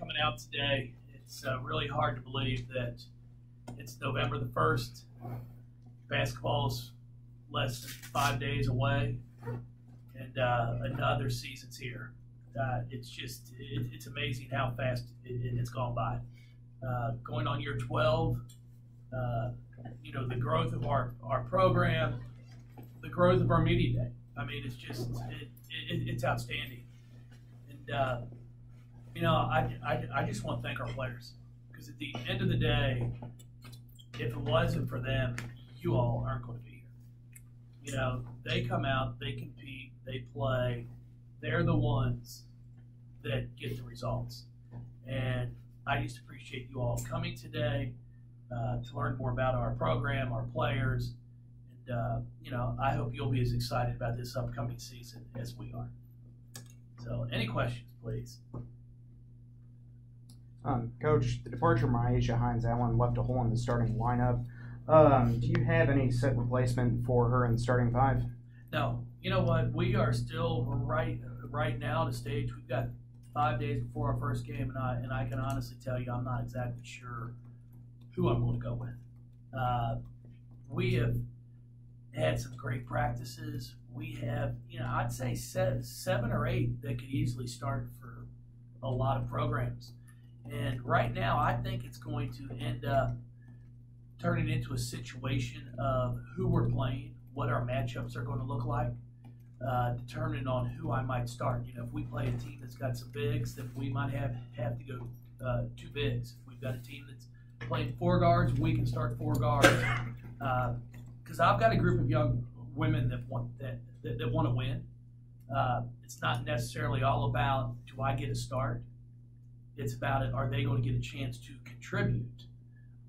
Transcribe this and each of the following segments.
coming out today. It's really hard to believe that it's November the 1st. Basketball's less than 5 days away, and another season's here. It's amazing how fast it's gone by. Going on year 12, the growth of our program, the growth of our media day. I mean, it's outstanding. And, I just want to thank our players, because at the end of the day, if it wasn't for them, you all aren't going to be here. They come out, they compete, they play. They're the ones that get the results. And I just appreciate you all coming today to learn more about our program, our players. And, I hope you'll be as excited about this upcoming season as we are. So any questions, please? Coach, the departure of Myisha Hines-Allen left a hole in the starting lineup. Do you have any set replacement for her in the starting five? No. You know what? We are still right now at a stage. We've got 5 days before our first game, and I can honestly tell you I'm not exactly sure who I'm going to go with. We have had some great practices. We have, I'd say 7 or 8 that could easily start for a lot of programs. And right now, I think it's going to end up turning into a situation of who we're playing, what our matchups are going to look like, determining on who I might start. If we play a team that's got some bigs, then we might have to go 2 bigs. If we've got a team that's playing 4 guards, we can start 4 guards. Because I've got a group of young women that want to win. It's not necessarily all about, do I get a start? It's about it, are they going to get a chance to contribute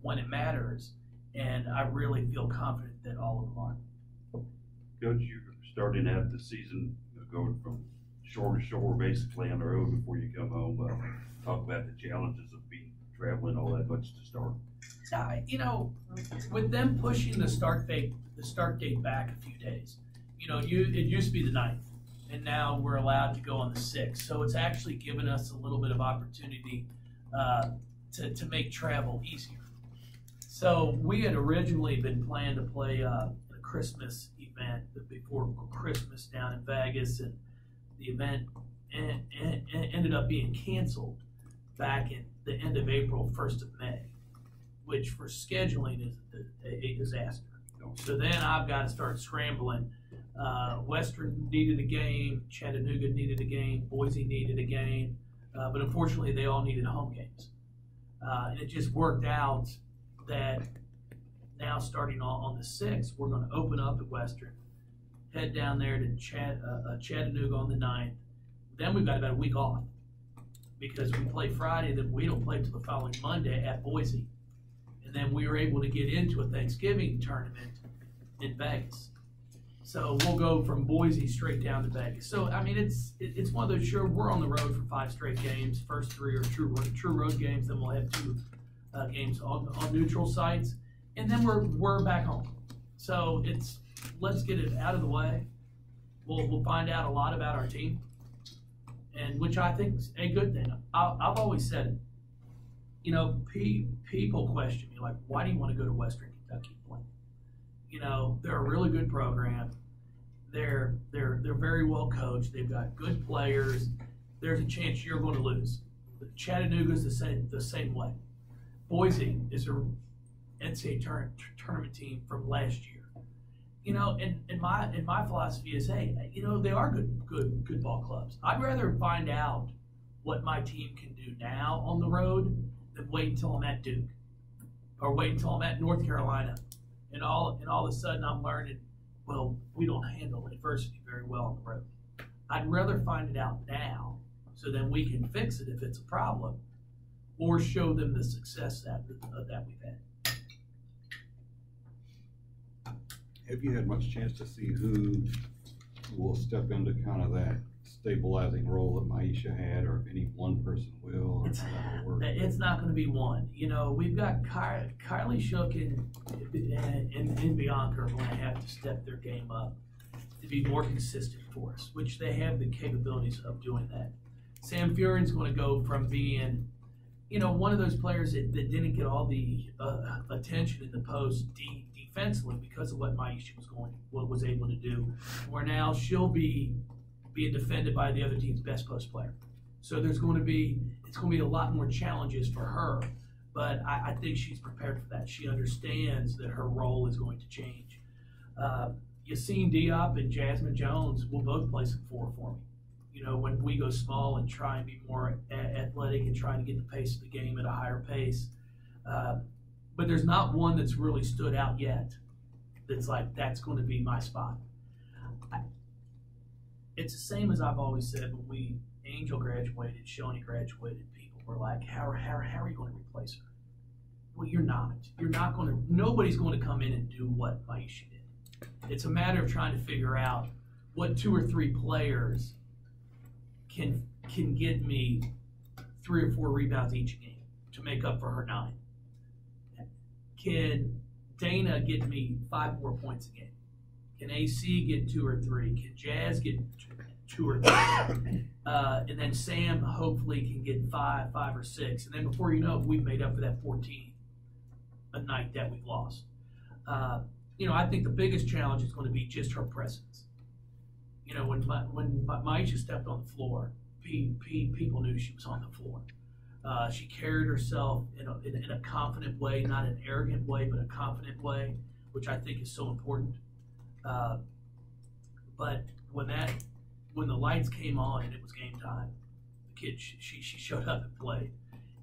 when it matters? And I really feel confident that all of them are. Coach, you're starting out the season going from shore to shore, basically on the road before you come home. Talk about the challenges of traveling all that much to start. With them pushing the start date back a few days, it used to be the 9th, and now we're allowed to go on the 6th. So it's actually given us a little bit of opportunity to make travel easier. So we had originally been planning to play a Christmas event before Christmas down in Vegas, and the event ended up being canceled back in the end of April, 1st of May, which for scheduling is a disaster. So then I've got to start scrambling. Western needed a game, Chattanooga needed a game, Boise needed a game, but unfortunately they all needed home games. And it just worked out that now starting on the 6th, we're going to open up at Western, head down there to Chattanooga on the 9th. Then we've got about a week off because we play Friday, then we don't play till the following Monday at Boise. And then we were able to get into a Thanksgiving tournament in Vegas. So we'll go from Boise straight down to Vegas. So, I mean, it's one of those, sure, we're on the road for 5 straight games. First 3 are true road games. Then we'll have 2 games on neutral sites. And then we're back home. So let's get it out of the way. We'll find out a lot about our team, and which I think is a good thing. I've always said it. People question me, like, why do you want to go to Western Kentucky and play? They're a really good program. They're very well coached. They've got good players. There's a chance you're going to lose. Chattanooga's the same way. Boise is a NCAA tournament team from last year. And my philosophy is, hey, they are good ball clubs. I'd rather find out what my team can do now on the road than wait until I'm at Duke or wait until I'm at North Carolina, and all of a sudden I'm learning, well, we don't handle adversity very well on the road. I'd rather find it out now so then we can fix it if it's a problem, or show them the success that we've had. Have you had much chance to see who will step into kind of that stabilizing role that Myisha had, or if any one person will, or how that'll work? It's not going to be one. We've got Kylie Shook and Bianca are going to have to step their game up to be more consistent for us, which they have the capabilities of doing that. Sam Furion's going to go from being one of those players that didn't get all the attention in the post defensively because of what Maisha was able to do, where now she'll be being defended by the other team's best post player. So it's going to be a lot more challenges for her, but I think she's prepared for that. She understands that her role is going to change. Yassine Diop and Jasmine Jones will both play some four for me. When we go small and try and be more athletic and try to get the pace of the game at a higher pace. But there's not one that's really stood out yet that's like, that's going to be my spot. It's the same as I've always said when Angel graduated, Shoni graduated, people were like, how are you going to replace her? Well, you're not. Nobody's going to come in and do what Maisha did. It's a matter of trying to figure out what 2 or 3 players can get me 3 or 4 rebounds each game to make up for her 9. Can Dana get me 5 more points a game? Can AC get 2 or 3? Can Jazz get 2 or 3? And then Sam hopefully can get 5 or 6. And then before you know it, we've made up for that 14 a night that we've lost. I think the biggest challenge is going to be just her presence. When Maisha stepped on the floor, people knew she was on the floor. She carried herself in a confident way, not an arrogant way, but a confident way, which I think is so important. But when the lights came on and it was game time, the kid she showed up and played,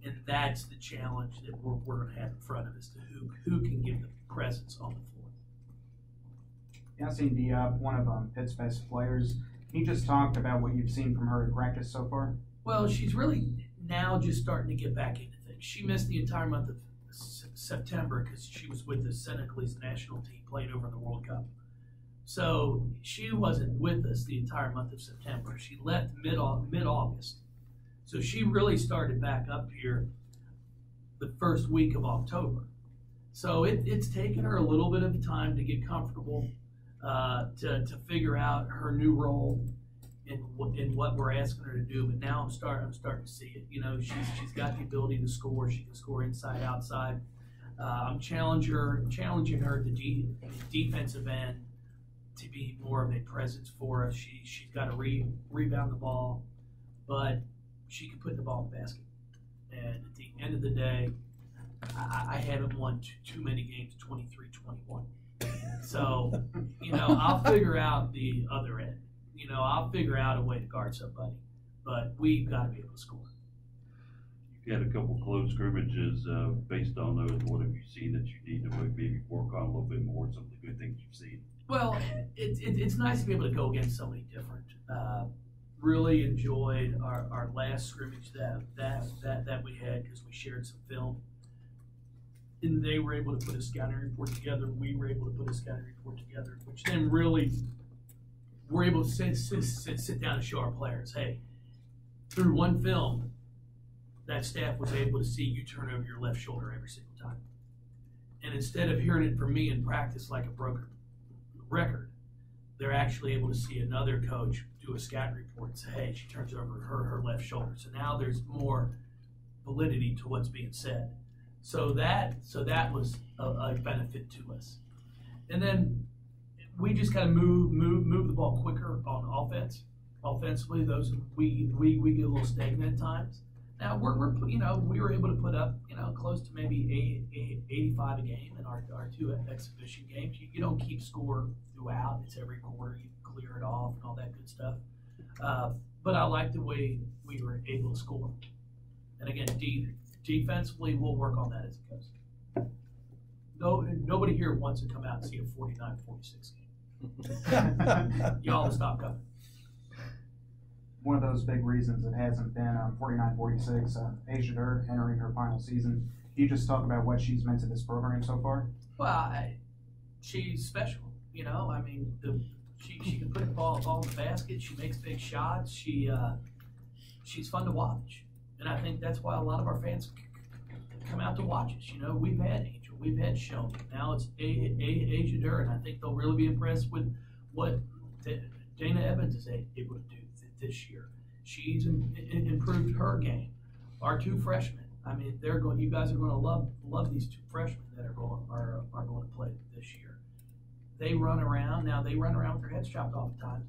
and that's the challenge that we're going to have in front of us: to who can give the presence on the floor. Yassine Diop, one of Pitt's best players. Can you just talk about what you've seen from her in practice so far? Well, she's really now just starting to get back into things. She missed the entire month of September because she was with the Senegalese national team playing over in the World Cup. So she wasn't with us the entire month of September. She left mid-August. So she really started back up here the first week of October. So it's taken her a little bit of time to get comfortable, to figure out her new role in what we're asking her to do. But now I'm starting to see it. She's got the ability to score. She can score inside, outside. I'm challenging her at the defensive end to be more of a presence for us. She's got to rebound the ball, but she can put the ball in the basket. And at the end of the day, I haven't won too many games 23-21. So, I'll figure out the other end. I'll figure out a way to guard somebody, but we've got to be able to score. You've had a couple close scrimmages. Based on those, what have you seen that you need to maybe work on a little bit more? Some of the good things you've seen. Well, it's nice to be able to go against somebody different. Really enjoyed our last scrimmage that we had because we shared some film. And they were able to put a scouting report together. We were able to put a scouting report together, which then really we're able to sit down and show our players, hey, through one film, that staff was able to see you turn over your left shoulder every single time. And instead of hearing it from me in practice like a broken record, they're actually able to see another coach do a scouting report and say, hey, she turns over her left shoulder. So now there's more validity to what's being said. So that was a benefit to us. And then we just got to move the ball quicker on offense. Offensively, we get a little stagnant at times. Now we were able to put up close to maybe 85 a game in our 2 exhibition games. You don't keep score throughout. It's every quarter you clear it off and all that good stuff. But I like the way we were able to score. And again, defensively, we'll work on that as it goes. Nobody here wants to come out and see a 49-46 game. Y'all stop coming. One of those big reasons it hasn't been 49-46, Asia Dur entering her final season. Can you just talk about what she's meant to this program so far? Well, she's special. She can put the ball in the basket. She makes big shots. She's fun to watch. And I think that's why a lot of our fans come out to watch us. We've had Angel, we've had Shoni. Now it's Asia Dur, and I think they'll really be impressed with what Dana Evans is able to do this year. She's improved her game. Our 2 freshmen, I mean, you guys are going to love these two freshmen that are going to play this year. They run around. Now, they run around with their heads chopped off at times,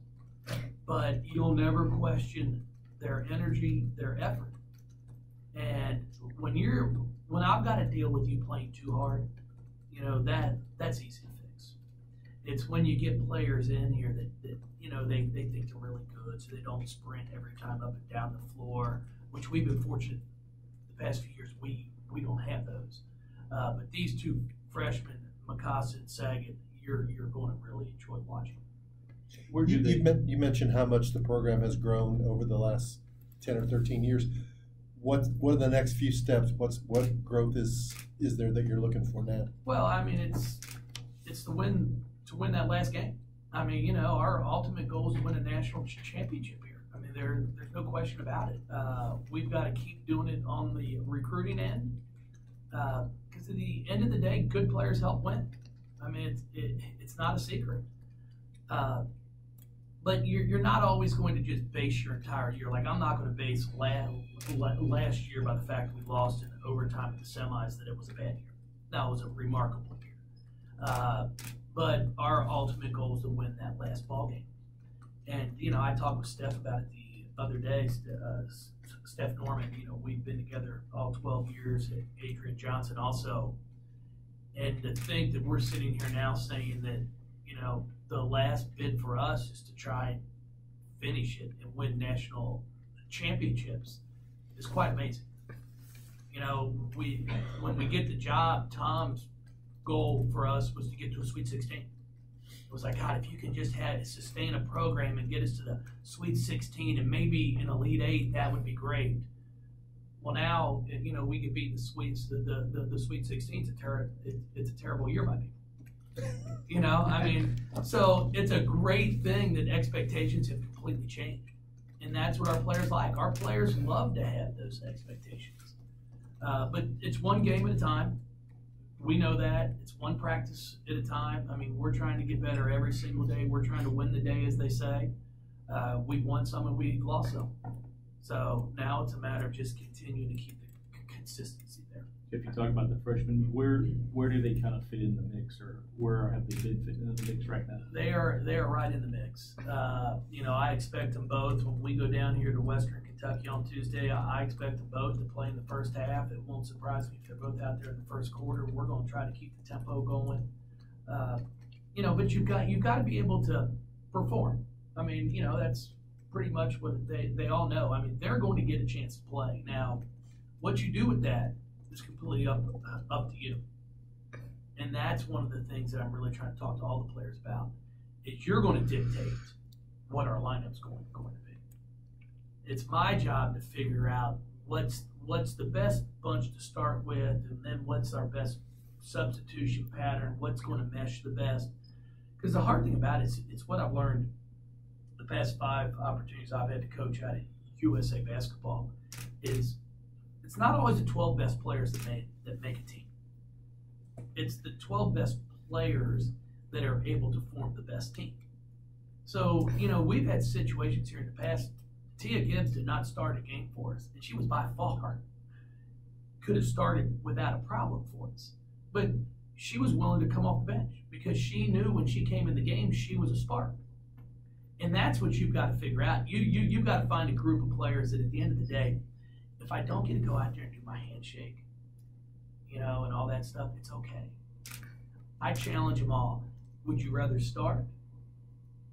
but you'll never question their energy, their effort. And when I've got to deal with you playing too hard, you know, that's easy to fix. It's when you get players in here that you know, they think they're really good, so they don't sprint every time up and down the floor, which we've been fortunate the past few years. We don't have those. But these two freshmen, Mikasa and Saget, you're going to really enjoy watching. You mentioned how much the program has grown over the last 10 or 13 years. What are the next few steps? What growth is there that you're looking for now? Well, I mean, it's to win that last game. I mean, you know, our ultimate goal is to win a national championship here. I mean, there's no question about it. We've got to keep doing it on the recruiting end, because at the end of the day, good players help win. I mean, it's not a secret. But you're not always going to just base your entire year. Like, I'm not going to base last year by the fact that we lost in overtime at the semis that it was a bad year. No, it was a remarkable year. But our ultimate goal is to win that last ball game. And, you know, I talked with Steph about it the other day. Steph Norman, you know, we've been together all 12 years. Adrian Johnson also. And to think that we're sitting here now saying that, you know, the last bid for us is to try and finish it and win national championships is quite amazing. You know, when we get the job, Tom's goal for us was to get to a Sweet 16. It was like, God, if you can just sustain a program and get us to the Sweet 16 and maybe an Elite 8, that would be great. Well, now, you know, we could beat the Sweet 16. It's a terrible year by people. You know, I mean, so it's a great thing that expectations have completely changed. And that's what our players like. Our players love to have those expectations. But it's one game at a time. We know that. It's one practice at a time. I mean, we're trying to get better every single day. We're trying to win the day, as they say. We've won some and we've lost some. So now it's a matter of just continuing to keep the consistency there. If you talk about the freshmen, where do they kind of fit in the mix, or where have they been fitting in the mix right now? They are right in the mix. You know, I expect them both when we go down here to Western Kentucky on Tuesday. I expect them both to play in the first half. It won't surprise me if they're both out there in the first quarter. We're going to try to keep the tempo going. You know, but you've got to be able to perform. I mean, you know, that's pretty much what they all know. I mean, they're going to get a chance to play. Now, what you do with that is completely up to you. And that's one of the things that I'm really trying to talk to all the players about, is you're going to dictate what our lineup's going to be. It's my job to figure out what's the best bunch to start with, and then what's our best substitution pattern, what's going to mesh the best. Because the hard thing about it is, it's what I've learned the past 5 opportunities I've had to coach out at USA basketball, is it's not always the 12 best players that make a team. It's the 12 best players that are able to form the best team. So, you know, we've had situations here in the past. Tia Gibbs did not start a game for us, and she was by far could have started without a problem for us. But she was willing to come off the bench because she knew when she came in the game, she was a spark. And that's what you've got to figure out. You've got to find a group of players that at the end of the day, if I don't get to go out there and do my handshake, you know, and all that stuff, it's okay. I challenge them all. Would you rather start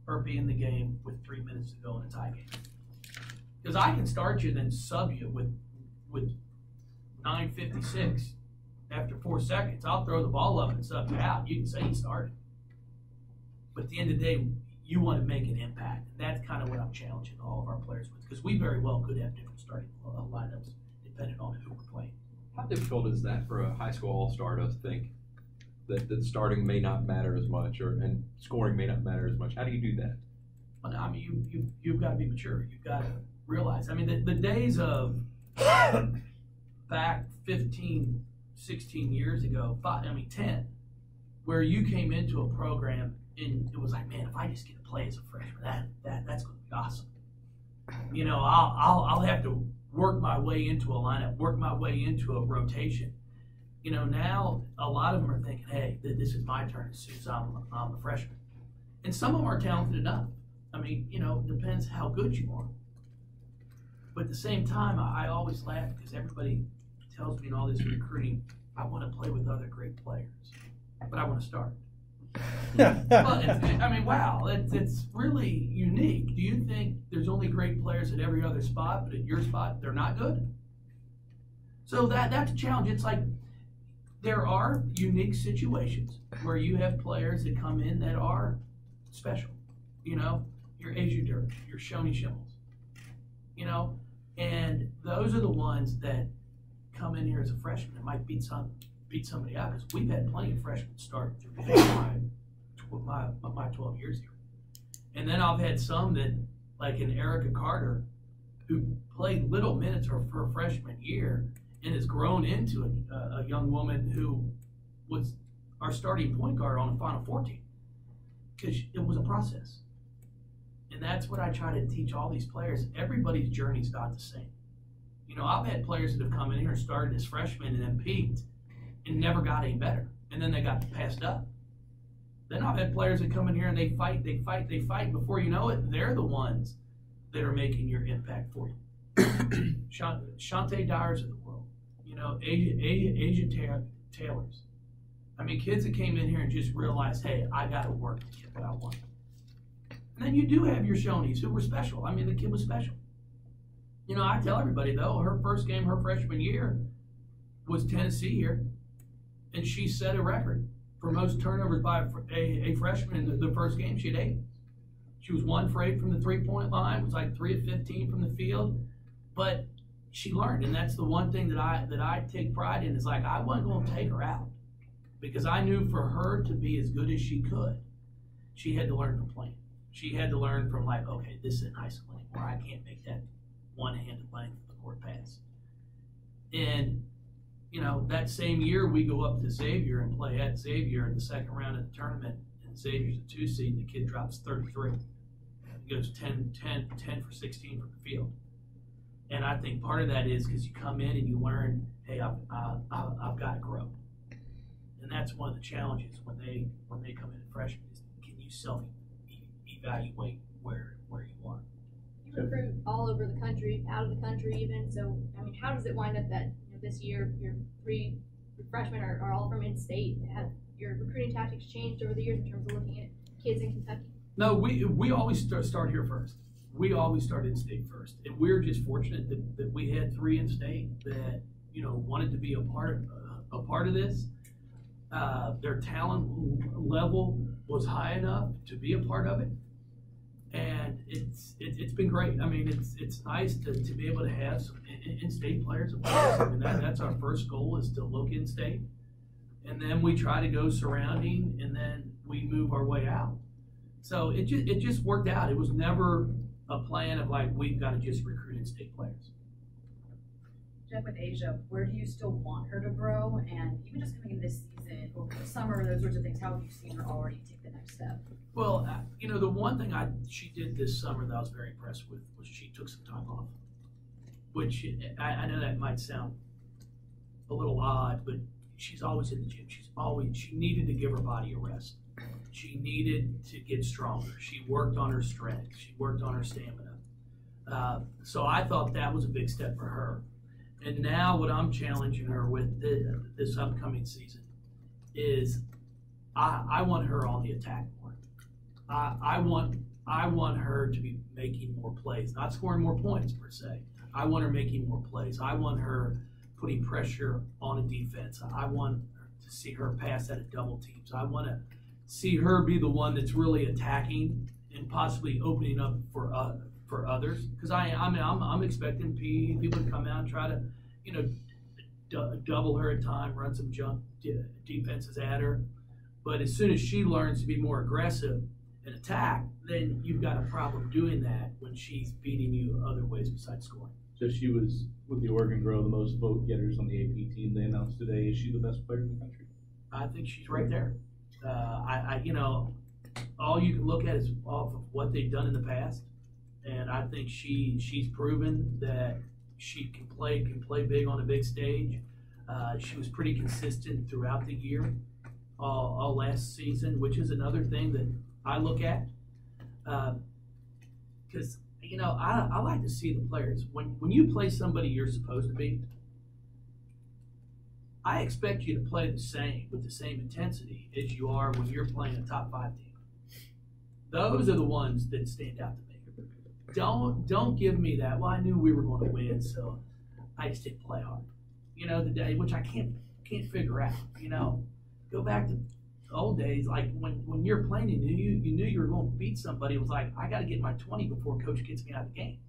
or be in the game with 3 minutes to go in a tie game? Because I can start you and then sub you with 9:56 after 4 seconds. I'll throw the ball up and sub you out. You can say you started. But at the end of the day, you want to make an impact. And that's kind of what I'm challenging all of our players with, because we very well could have different starting lineups depending on who we're playing. How difficult is that for a high school all-star to think that starting may not matter as much, and scoring may not matter as much? How do you do that? Well, I mean, you've got to be mature. You've got to realize. I mean, the days of back 15, 16 years ago, 10, where you came into a program and it was like, man, if I just get to play as a freshman, that's going to be awesome. You know, I'll have to work my way into a lineup, work my way into a rotation. You know, now a lot of them are thinking, hey, this is my turn as soon as I'm a freshman. And some of them are talented enough. I mean, you know, it depends how good you are. But at the same time, I always laugh because everybody tells me in all this recruiting, I want to play with other great players, but I want to start. Well, I mean, wow, it's really unique. Do you think there's only great players at every other spot, but at your spot, they're not good? So that's a challenge. It's like there are unique situations where you have players that come in that are special. You know, your Asia Dirt, your Shoney Schimmels, you know, and those are the ones that come in here as a freshman and might beat somebody out, because we've had plenty of freshmen start through my 12 years here. And then I've had some that, like an Erica Carter, who played little minutes for her freshman year and has grown into a young woman who was our starting point guard on the Final Four team, because it was a process. And that's what I try to teach all these players. Everybody's journey's not the same. You know, I've had players that have come in here and started as freshmen and then peaked and never got any better. And then they got passed up. Then I've had players that come in here and they fight. Before you know it, they're the ones that are making your impact for you. Shantae Dyers of the world. You know, Asia Taylors. I mean, kids that came in here and just realized, hey, I got to work to get what I want. And then you do have your Shonies who were special. I mean, the kid was special. You know, I tell everybody, though, her first game her freshman year was Tennessee here, and she set a record for most turnovers by a freshman in the first game. She had 8. She was 1 for 8 from the three-point line, was like 3 of 15 from the field, but she learned, and that's the one thing that I take pride in, is like, I wasn't going to take her out, because I knew for her to be as good as she could, she had to learn from playing. She had to learn from, like, okay, this isn't high school anymore. I can't make that one-handed length of the court pass. And, you know, that same year we go up to Xavier and play at Xavier in the second round of the tournament, and Xavier's a 2 seed, and the kid drops 33. He goes 10 for 16 from the field. And I think part of that is because you come in and you learn, hey, I've got to grow. And that's one of the challenges when they come in as freshmen, is can you self-evaluate where you are. You recruit all over the country, out of the country even. So, I mean, how does it wind up that, you know, this year your 3 freshmen are all from in-state? Have your recruiting tactics changed over the years in terms of looking at kids in Kentucky? No, we always start here first. We always start in-state first. And we're just fortunate that we had 3 in-state that, you know, wanted to be a part of this. Their talent level was high enough to be a part of it. And it's been great. I mean, it's nice to be able to have some in-state players. I mean, that's our first goal, is to look in-state, and then we try to go surrounding, and then we move our way out. So it just worked out. It was never a plan of like, we've got to just recruit in-state players. Jeff, with Asia, where do you still want her to grow? And even just coming into this season, over the summer, those sorts of things, how have you seen her already take the next step? Well, you know, the one thing she did this summer that I was very impressed with was she took some time off, which I know that might sound a little odd, but she's always in the gym. She needed to give her body a rest. She needed to get stronger. She worked on her strength. She worked on her stamina. So I thought that was a big step for her. And now what I'm challenging her with this upcoming season is I want her on the attack more. I want her to be making more plays, not scoring more points per se. I want her making more plays. I want her putting pressure on a defense. I want to see her pass out of double teams. I want to see her be the one that's really attacking and possibly opening up for others. Because I'm expecting people to come out and try to, you know, double her at time, run some jump defenses at her. But as soon as she learns to be more aggressive and attack, then you've got a problem doing that when she's beating you other ways besides scoring. So she was, with the Oregon Grow, the most vote getters on the AP team they announced today. Is she the best player in the country? I think she's right there. You know, all you can look at is off of what they've done in the past, and I think she's proven that she can play big on a big stage. She was pretty consistent throughout the year, all last season, which is another thing that I look at. Because, you know, I like to see the players. When you play somebody you're supposed to beat, I expect you to play with the same intensity as you are when you're playing a top 5 team. Those are the ones that stand out to me. Don't give me that. Well, I knew we were going to win, so I just didn't play hard. You know, the day, which I can't figure out. You know, go back to the old days, like when you're playing, you knew you were going to beat somebody. It was like, I got to get my 20 before coach gets me out of the game.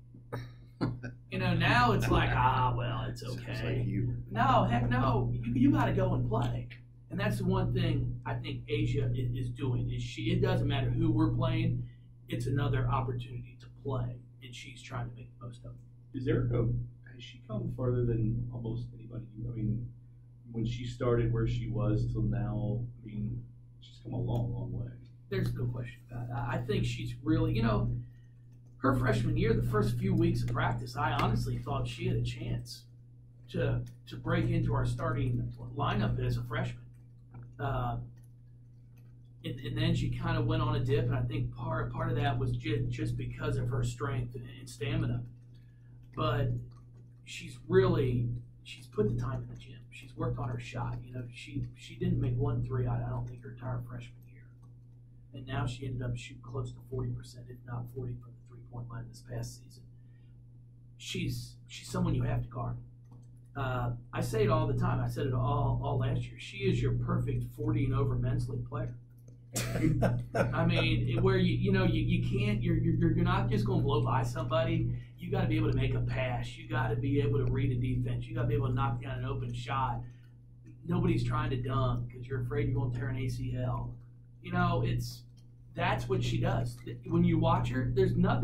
You know, now it's like, well, it's okay. Like you. No, heck no. You got to go and play. And that's the one thing I think Asia is doing. It doesn't matter who we're playing. It's another opportunity to play, and she's trying to make the most of it. Has she come further than almost anybody? I mean, when she started where she was till now, I mean, she's come a long, long way. There's no question about it. I think she's really, you know, her freshman year, the first few weeks of practice, I honestly thought she had a chance to break into our starting lineup as a freshman. And then she kind of went on a dip, and I think part of that was just because of her strength and stamina. But she's put the time in the gym. She's worked on her shot. You know, she didn't make 1 3, I don't think, her entire freshman year. And now she ended up shooting close to 40%, if not 40 from the 3-point line this past season. She's someone you have to guard. I say it all the time. I said it all last year. She is your perfect 40 and over men's league player. I mean, where you can't, you're not just going to blow by somebody. You got to be able to make a pass. You got to be able to read a defense. You got to be able to knock down an open shot. Nobody's trying to dunk because you're afraid you're going to tear an ACL. You know, that's what she does. When you watch her, there's nothing